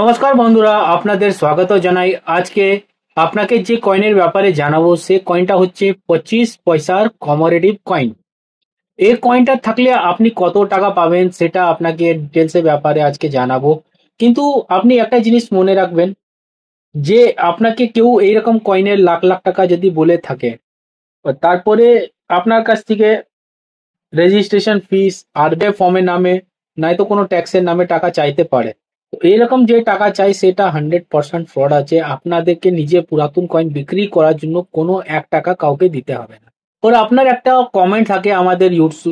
নমস্কার বন্ধুরা, আপনাদের স্বাগত জানাই। আজকে আপনাকে যে কয়েনের ব্যাপারে জানাবো সে কয়েনটা হচ্ছে 25 পয়সার কমোরেটিভ কয়েন। এই কয়েনটা থাকলে আপনি কত টাকা পাবেন সেটা আপনাকে ডিটেলসের ব্যাপারে আজকে জানাবো। কিন্তু আপনি একটা জিনিস মনে রাখবেন যে আপনাকে কেউ এইরকম কয়েনের লাখ লাখ টাকা যদি বলে থাকে, তারপরে আপনার কাছ থেকে রেজিস্ট্রেশন ফিস আরবিআই ফর্মের নামে নয়তো কোনো ট্যাক্সের নামে টাকা চাইতে পারে। তো এইরকম যে টাকা চাই সেটা 100% ফ্রড আছে। আপনাদেরকে নিজে পুরাতন কয়েন বিক্রি করার জন্য কোনো 1 টাকা কাউকে দিতে হবে না। ওর আপনার একটা কমেন্ট থাকে আমাদের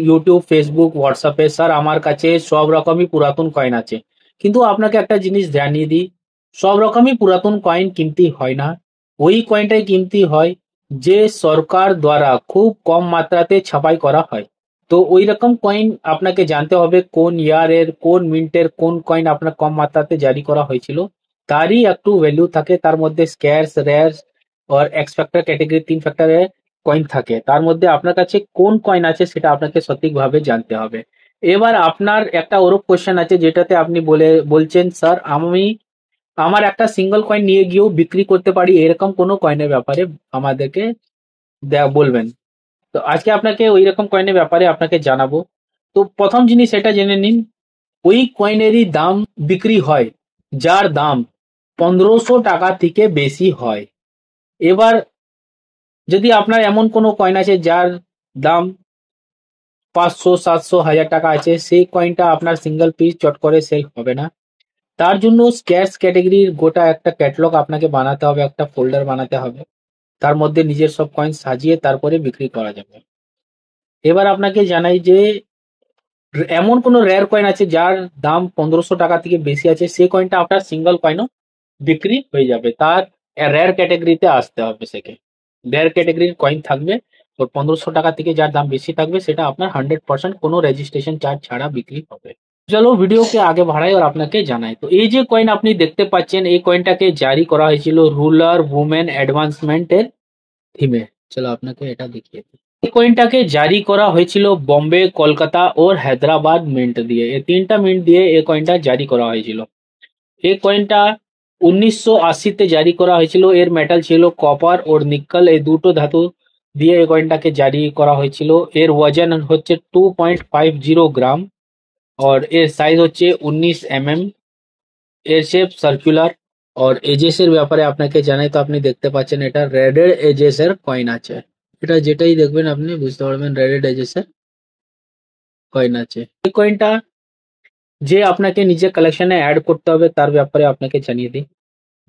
ইউটিউব, ফেসবুক, হোয়াটসঅ্যাপে, স্যার আমার কাছে সব রকমই পুরাতন কয়েন আছে। কিন্তু আপনাকে একটা জিনিস জানিয়ে দিই, সব রকমই পুরাতন কয়েন কিনতে হয় না। ওই কয়েনটাই কিনতে হয় যে সরকার দ্বারা খুব কম মাত্রাতে ছাপাই করা হয়। তো ওই রকম কয়েন আপনাকে জানতে হবে কোন ইয়ারের, কোন মিন্টের কোন কয়েন আপনার কম মাত্রাতে জারি করা হয়েছিল। তারই একটু ভ্যালু থাকে। তার মধ্যে স্ক্যার্স, রেয়ার আর এক্স ফ্যাক্টর ক্যাটেগরি 3 ফ্যাক্টরের কয়েন থাকে। তার মধ্যে আপনার কাছে কোন কয়েন আছে সেটা আপনাকে সঠিকভাবে জানতে হবে। এবার আপনার একটা ওরকম কোশ্চেন আছে যেটাতে আপনি বলছেন স্যার আমি আমার একটা সিঙ্গেল কয়েন নিয়ে গিয়েও বিক্রি করতে পারি, এরকম কোনো কয়েনের ব্যাপারে আমাদেরকে বলবেন। তো আজকে আপনাকে ওই রকম কয়েনের ব্যাপারে আপনাকে জানাবো। তো প্রথম জিনিস এটা জেনে নিন, ওই কয়েনেরই দাম বিক্রি হয় যার দাম 1500 টাকা থেকে বেশি হয়। এবার যদি আপনার এমন কোনো কয়েন আছে যার দাম 500, 700, 1000 টাকা আছে, সেই কয়েনটা আপনার সিঙ্গেল পিস চট করে সেল হবে না। তার জন্য স্ক্যার্স ক্যাটেগরির গোটা একটা ক্যাটালগ আপনাকে বানাতে হবে, একটা ফোল্ডার বানাতে হবে। তার মধ্যে নিজের সব কয়েন সাজিয়ে তারপরে বিক্রি করা যাবে। এবার আপনাকে জানাই যে এমন কোনো রেয়ার কয়েন আছে যার দাম 1500 টাকা থেকে বেশি আছে, সেই কয়েনটা আপনার সিঙ্গেল কয়েনও বিক্রি হয়ে যাবে। তার রেয়ার ক্যাটাগরিতে আসতে হবে। সেকে রেয়ার ক্যাটাগরির কয়েন থাকবে, ওর 1500 টাকা থেকে যার দাম বেশি থাকবে সেটা আপনার 100% কোনো রেজিস্ট্রেশন চার্জ ছাড়া বিক্রি হবে। চলো ভিডিওকে আগে বাড়াই আর আপনাকে জানাই। তো এই যে কয়েন আপনি দেখতে পাচ্ছেন, এই কয়েনটাকে জারি করা হয়েছিল রুরাল উমেন অ্যাডভান্সমেন্টের থিমে। চলো আপনাকে এটা দেখিয়ে দিই। এই কয়েনটাকে জারি করা হয়েছিল বম্বে, কলকাতা और हैदराबाद মিন্ট দিয়ে। এই তিনটা মিন্ট দিয়ে এই কয়েনটা জারি করা হয়েছিল। এই কয়েনটা 1980-তে জারি করা হয়েছিল। এর মেটাল ছিল কপার ও নিকেল, এই দুটো ধাতু দিয়ে এই কয়েনটাকে জারি করা হয়েছিল। এর ওজন হচ্ছে 2.50 গ্রাম और এর সাইজ হচ্ছে 19 mm। এর শেপ সার্কুলার। और এজেসের ব্যাপারে আপনাকে জানাই, তো আপনি দেখতে পাচ্ছেন এটা রেডেড এজেসের কয়েন আছে। এটা যেটাই দেখবেন আপনি বুঝতে পারবেন রেডেড এজেসের কয়েন আছে। এই কয়েনটা যে আপনাকে নিজের কালেকশনে অ্যাড করতে হবে তার ব্যাপারে আপনাকে জানিয়ে দিই।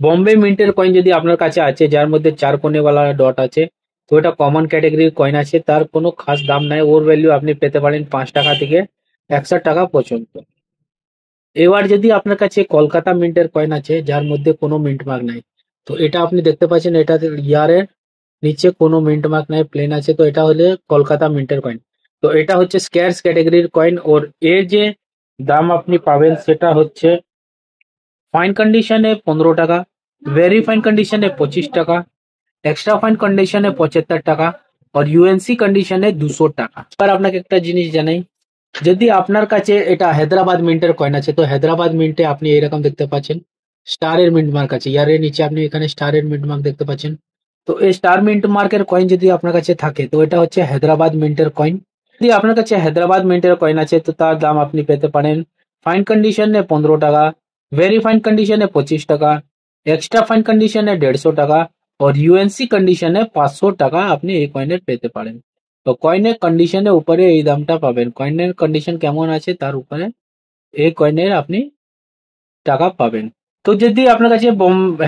বম্বে মিন্টের কয়েন যদি আপনার কাছে আছে যার মধ্যে 4 কোণেওয়ালা ডট আছে, তো এটা কমন ক্যাটাগরির কয়েন আছে। তার কোনো খাস দাম নাই, ওর ভ্যালু আপনি পেতে পারেন 5 টাকা থেকে 61 টাকা পর্যন্ত। এবার যদি আপনার কাছে কলকাতা মিন্টের কয়েন আছে যার মধ্যে কোনো মিন্ট মার্ক নাই, তো এটা আপনি দেখতে পাচ্ছেন এটা ইয়ারের নিচে কোনো মিন্ট মার্ক নাই, প্লেন আছে। তো এটা হলে কলকাতা মিন্টের কয়েন। তো এটা হচ্ছে স্ক্যার্স ক্যাটাগরির কয়েন। ওর এর যে দাম আপনি পাবেন সেটা হচ্ছে ফাইন কন্ডিশনে 15 টাকা, वेरी फाइन कंडीशन है 25 টাকা, एक्स्ट्रा फाइन कंडीशन है 75 টাকা और ইউএনসি कंडीशन है 200 টাকা। এবার আপনাকে একটা জিনিস জানাই, যদি আপনার কাছে এটা হায়দ্রাবাদ মিন্টের কয়েন আছে, তো হায়দ্রাবাদ মিন্টে আপনি এরকম দেখতে পাচ্ছেন স্টারের মিন্ট মার্ক আছে। ইয়ারের নিচে আপনি এখানে স্টারের মিন্ট মার্ক দেখতে পাচ্ছেন। তো এই স্টার মিন্ট মার্কের কয়েন যদি আপনার কাছে থাকে তো এটা হচ্ছে হায়দ্রাবাদ মিন্টের কয়েন। যদি আপনার কাছে হায়দ্রাবাদ মিন্টের কয়েন আছে তো তার দাম আপনি পেতে পারেন ফাইন কন্ডিশনে 15 টাকা, वेरी फाइन कंडीशन है 25 টাকা, एक्स्ट्रा फाइन कंडीशन है 150 টাকা और ইউএনসি कंडीशन है 500 টাকা আপনি এই কয়েনের পেতে পারেন। তো কয়েনের কন্ডিশনের উপরে এই দামটা পাবেন। কয়েনের কন্ডিশন কেমন আছে তার উপরে এই কয়েনের আপনি টাকা পাবেন। তো যদি আপনার কাছে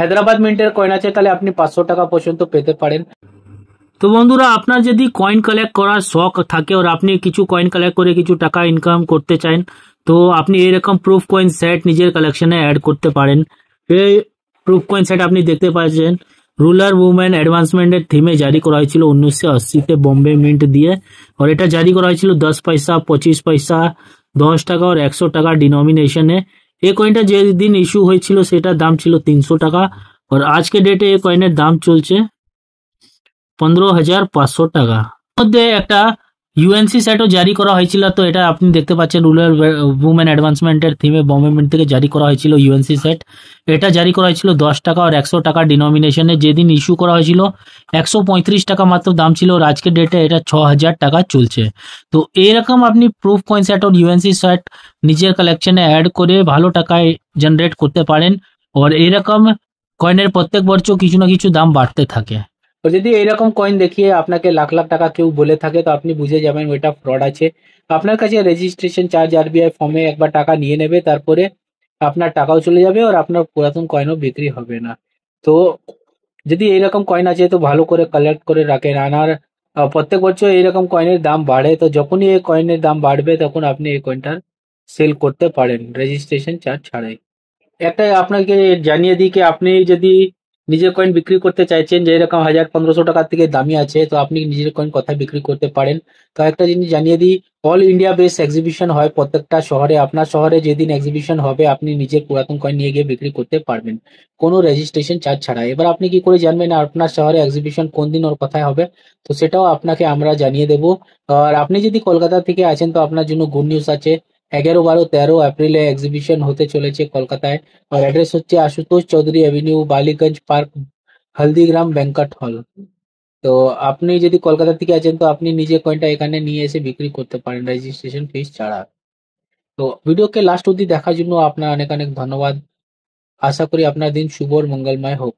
হায়দ্রাবাদ মিন্টের কয়েন আছে তাহলে আপনি 500 টাকা পর্যন্ত পেতে পারেন। তো বন্ধুরা, আপনার যদি কয়েন কালেক্ট করার শখ থাকে আর আপনি কিছু কয়েন কালেক্ট করে কিছু টাকা ইনকাম করতে চান, তো আপনি এরকম প্রুফ কয়েন সেট নিজের কালেকশনে অ্যাড করতে পারেন। এই প্রুফ কয়েন সেট আপনি দেখতে পাচ্ছেন রুরাল উমেন অ্যাডভান্সমেন্টের থিমে জারি করা হয়েছিল 1980-তে বম্বে মিন্ট দিয়ে। আর এটা জারি করা হয়েছিল 10 পয়সা, 25 পয়সা, 10 টাকা আর 100 টাকা ডিনোমিনেশনে। এই কয়েনটা যেদিন ইস্যু হয়েছিল সেটার দাম ছিল 300 টাকা আর আজকে ডেটে এই কয়েনের দাম চলছে 15,500 টাকা। মধ্যে একটা ইউএনসি সেটও জারি করা হয়েছিল, তো এটা আপনি দেখতে পাচ্ছেন রুরাল উমেন অ্যাডভান্সমেন্টের থিমে গভর্নমেন্ট থেকে জারি করা হয়েছিল ইউএনসি সেট। এটা জারি করা হয়েছিল 10 টাকা আর 100 টাকা ডিনোমিনেশনে। যেদিন ইস্যু করা হয়েছিল 135 টাকা মাত্র দাম ছিল, আর আজকের ডেটে এটা 6,000 টাকা চলছে। তো এরকম আপনি প্রুফ কয়েন সেট আর ইউএনসি সেট নিজের কালেকশনে অ্যাড করে ভালো টাকায় জেনারেট করতে পারেন। আর এরকম কয়েনের প্রত্যেক বছর কিছু না কিছু দাম বাড়তে থাকে। তো যদি এইরকম কয়েন দেখিয়ে আপনাকে লাখ লাখ টাকা কেউ বলে থাকে, তো আপনি বুঝে যাবেন ওইটা ফ্রড আছে। আপনার কাছে রেজিস্ট্রেশন চার্জ আরবিআই ফর্মে একবার টাকা নিয়ে নেবে, তারপরে আপনার টাকাও চলে যাবে আর আপনার পুরাতন কয়েনও বিক্রি হবে না। তো যদি এইরকম কয়েন আছে তো ভালো করে কালেক্ট করে রাখেন। আর প্রত্যেক বছর এইরকম কয়েনের দাম বাড়ে, তো যখনই এই কয়েনের দাম বাড়বে তখন আপনি এই কয়েনটার সেল করতে পারেন রেজিস্ট্রেশন চার্জ ছাড়াই। একটা আপনাকে জানিয়ে দিই কি, আপনি যদি নিজের কয়েন বিক্রি করতে চাইছেন যে এরকম 1,000-1,500 টাকার থেকে দামি আছে, তো আপনি নিজের কয়েন কোথায় বিক্রি করতে পারেন। তো একটা জিনিস জানিয়ে দিই, অল ইন্ডিয়া বেস এক্সিবিশন হয় প্রত্যেকটা শহরে। আপনার শহরে যেদিন এক্সিবিশন হবে আপনি নিজের পুরাতন কয়েন নিয়ে গিয়ে বিক্রি করতে পারবেন কোনো রেজিস্ট্রেশন চার্জ ছাড়া। এবার আপনি কি করে জানবেন আপনার শহরে এক্সিবিশন কোন দিন ওর কোথায় হবে, তো সেটাও আপনাকে আমরা জানিয়ে দেবো। আর আপনি যদি কলকাতা থেকে আছেন তো আপনার জন্য গুড নিউজ আছে। 11, 12, 13 এপ্রিলে এক্সিবিশন হতে চলেছে কলকাতায়। और एड्रेस হচ্ছে আশুতোষ চৌধুরী এভিনিউ, বালিগঞ্জ পার্ক, হলদিগ্রাম ব্যাংকট হল। তো আপনি যদি কলকাতা থেকে আছেন তো আপনি নিজে কয়েনটা এখানে নিয়ে এসে বিক্রি করতে পারেন রেজিস্ট্রেশন ফিস ছাড়া। তো ভিডিওকে লাস্ট অবধি দেখার জন্য আপনার অনেক অনেক ধন্যবাদ। আশা করি আপনার দিন শুভ আর মঙ্গলময় হোক।